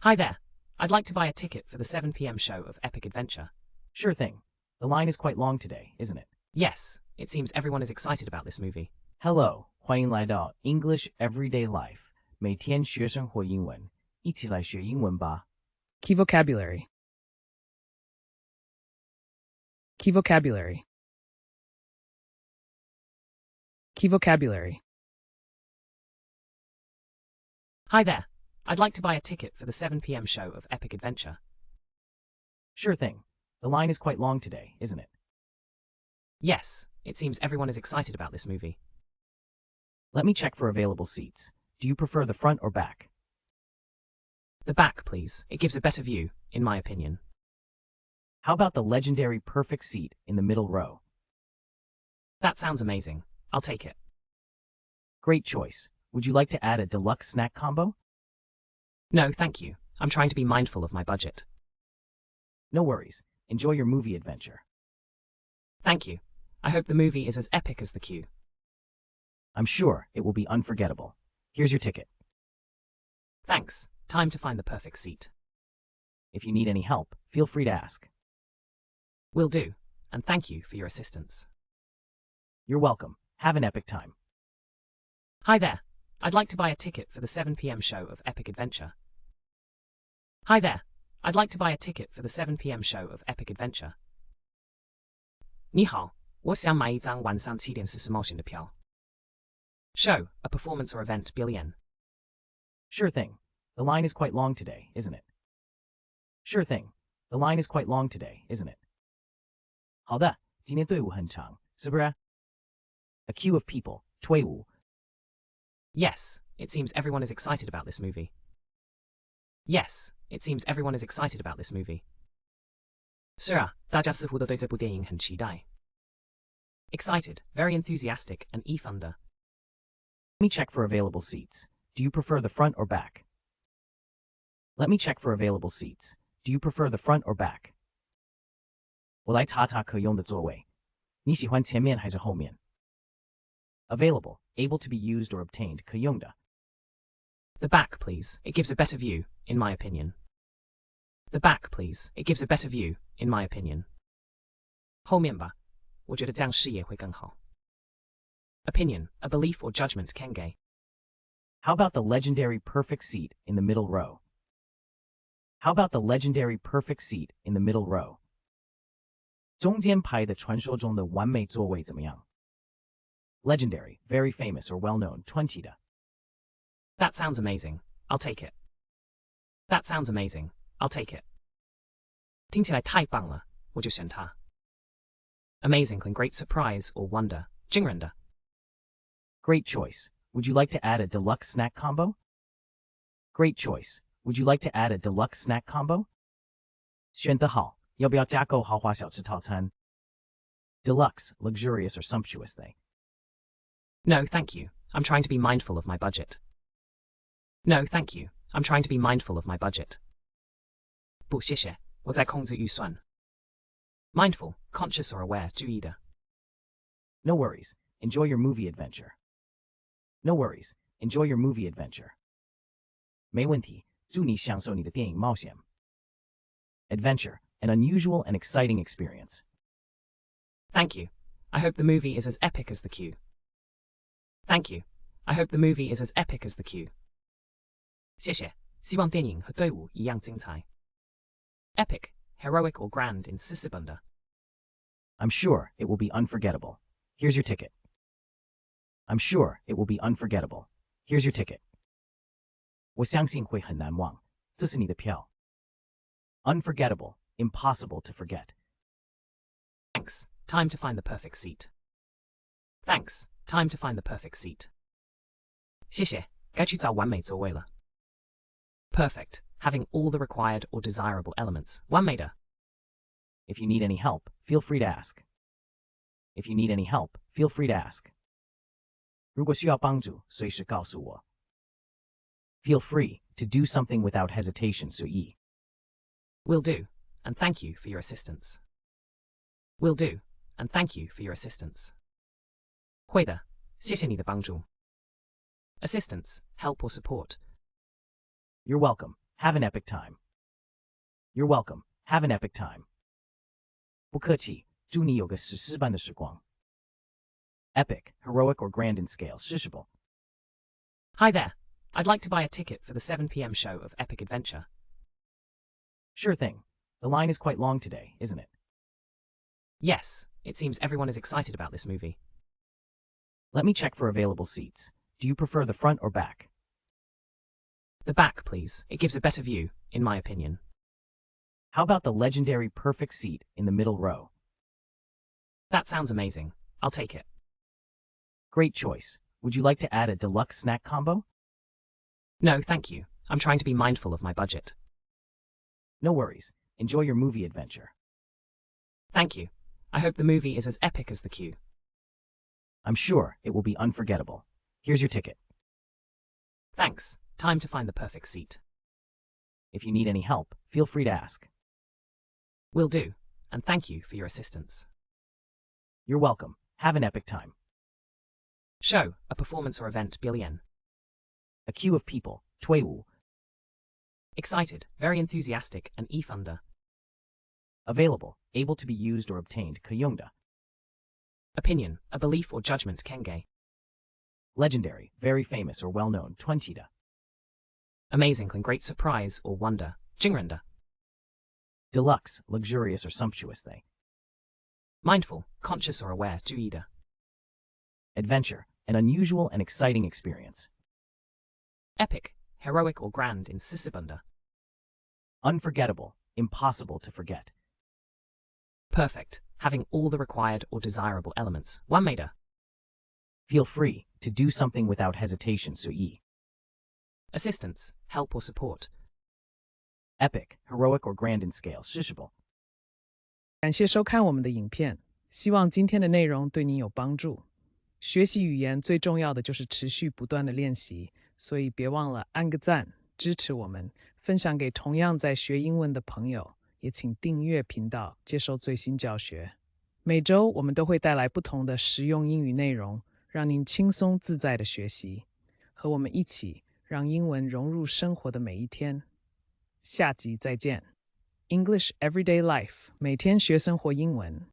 Hi there. I'd like to buy a ticket for the 7 p.m. show of Epic Adventure. Sure thing. The line is quite long today, isn't it? Yes, it seems everyone is excited about this movie. Hello, 欢迎来到 English Everyday Life， 每天学生活英文，一起来学英文吧。Key vocabulary. Key vocabulary. Key vocabulary. Hi there. I'd like to buy a ticket for the 7 p.m. show of Epic Adventure. Sure thing. The line is quite long today, isn't it? Yes, it seems everyone is excited about this movie. Let me check for available seats. Do you prefer the front or back? The back, please. It gives a better view, in my opinion. How about the legendary perfect seat in the middle row? That sounds amazing. I'll take it. Great choice. Would you like to add a deluxe snack combo? No, thank you. I'm trying to be mindful of my budget. No worries. Enjoy your movie adventure. Thank you. I hope the movie is as epic as the queue. I'm sure it will be unforgettable. Here's your ticket. Thanks. Time to find the perfect seat. If you need any help, feel free to ask. Will do, and thank you for your assistance. You're welcome. Have an epic time. Hi there. I'd like to buy a ticket for the 7 p.m. show of Epic Adventure. Hi there. I'd like to buy a ticket for the 7 p.m. show of Epic Adventure. 你好，我想买一张晚上7点40冒险的票。Show, a performance or event, 表演。 Sure thing. The line is quite long today, isn't it? Sure thing. The line is quite long today, isn't it? 好的，今天队伍很长，是不是？ A queue of people, 队伍。 Yes, it seems everyone is excited about this movie. Yes, it seems everyone is excited about this movie. 是啊，大家似乎都对这部电影很期待。 Excited, very enthusiastic, and e-thunder. Let me check for available seats. Do you prefer the front or back? Let me check for available seats. Do you prefer the front or back? 我来查查可用的座位。你喜欢前面还是后面？ Available, able to be used or obtained, 可用的。 The back, please. It gives a better view, in my opinion. The back, please. It gives a better view, in my opinion. 后面吧，我觉得这样视野会更好。Opinion, a belief or judgment, 見解。 How about the legendary perfect seat in the middle row? How about the legendary perfect seat in the middle row? 中间排的传说中的完美座位怎么样？ Legendary, very famous or well-known, 20的。 That sounds amazing. I'll take it. That sounds amazing. I'll take it. 听起来太棒了，我就选它。Amazing 和 great surprise or wonder, 惊人的。 Great choice. Would you like to add a deluxe snack combo? Great choice. Would you like to add a deluxe snack combo? 选得好，要不要加购豪华小吃套餐？ Deluxe, luxurious or sumptuous thing. No, thank you. I'm trying to be mindful of my budget. No, thank you. I'm trying to be mindful of my budget. 不，谢谢，我在控制预算。Mindful, conscious or aware, 注意的。 No worries. Enjoy your movie adventure. No worries. Enjoy your movie adventure. 没问题，祝你享受你的电影冒险。Adventure, an unusual and exciting experience. Thank you. I hope the movie is as epic as the queue. Thank you. I hope the movie is as epic as the queue. 谢谢，希望电影和队伍一样精彩。Epic, heroic or grand in 40的。 I'm sure it will be unforgettable. Here's your ticket. I'm sure it will be unforgettable. Here's your ticket. 我相信会很难忘，这是你的票。Unforgettable, impossible to forget. Thanks. Time to find the perfect seat. Thanks. Time to find the perfect seat. 谢谢，该去找完美座位了。Perfect, having all the required or desirable elements. 完美的。 If you need any help, feel free to ask. If you need any help, feel free to ask. 如果需要帮助，随时告诉我。Feel free to do something without hesitation, 随意。 Will do, and thank you for your assistance. Will do, and thank you for your assistance. 会的，谢谢你的帮助。Assistance, help or support. You're welcome. Have an epic time. You're welcome. Have an epic time. 不客气，祝你有个史诗般的时光。Epic, heroic or grand in scale, 是什么？ Hi there. I'd like to buy a ticket for the 7 p.m. show of Epic Adventure. Sure thing. The line is quite long today, isn't it? Yes, it seems everyone is excited about this movie. Let me check for available seats. Do you prefer the front or back? The back, please. It gives a better view, in my opinion. How about the legendary perfect seat in the middle row? That sounds amazing. I'll take it. Great choice. Would you like to add a deluxe snack combo? No, thank you. I'm trying to be mindful of my budget. No worries. Enjoy your movie adventure. Thank you. I hope the movie is as epic as the queue. I'm sure it will be unforgettable. Here's your ticket. Thanks. Time to find the perfect seat. If you need any help, feel free to ask. Will do. And thank you for your assistance. You're welcome. Have an epic time. Show, a performance or event, billion. A queue of people, 队伍. Excited, very enthusiastic, and e-funder. Available, able to be used or obtained, 可用的. Opinion, a belief or judgment, kenge. Legendary, very famous or well-known, 20的. Amazing and great surprise or wonder, 惊人的. Deluxe, luxurious or sumptuous, they. Mindful, conscious or aware, 注意的. Adventure, an unusual and exciting experience. Epic, heroic or grand in sisibunda. Unforgettable, impossible to forget. Perfect, having all the required or desirable elements, 完美的. Feel free to do something without hesitation, 随意. Assistance, help or support. Epic, heroic or grand in scale, 是什么？感谢收看我们的影片，希望今天的内容对您有帮助。学习语言最重要的就是持续不断的练习，所以别忘了按个赞，支持我们，分享给同样在学英文的朋友，也请订阅频道，接受最新教学。每周我们都会带来不同的实用英语内容，让您轻松自在的学习，和我们一起让英文融入生活的每一天。下集再见。English Everyday Life，每天学生活英文。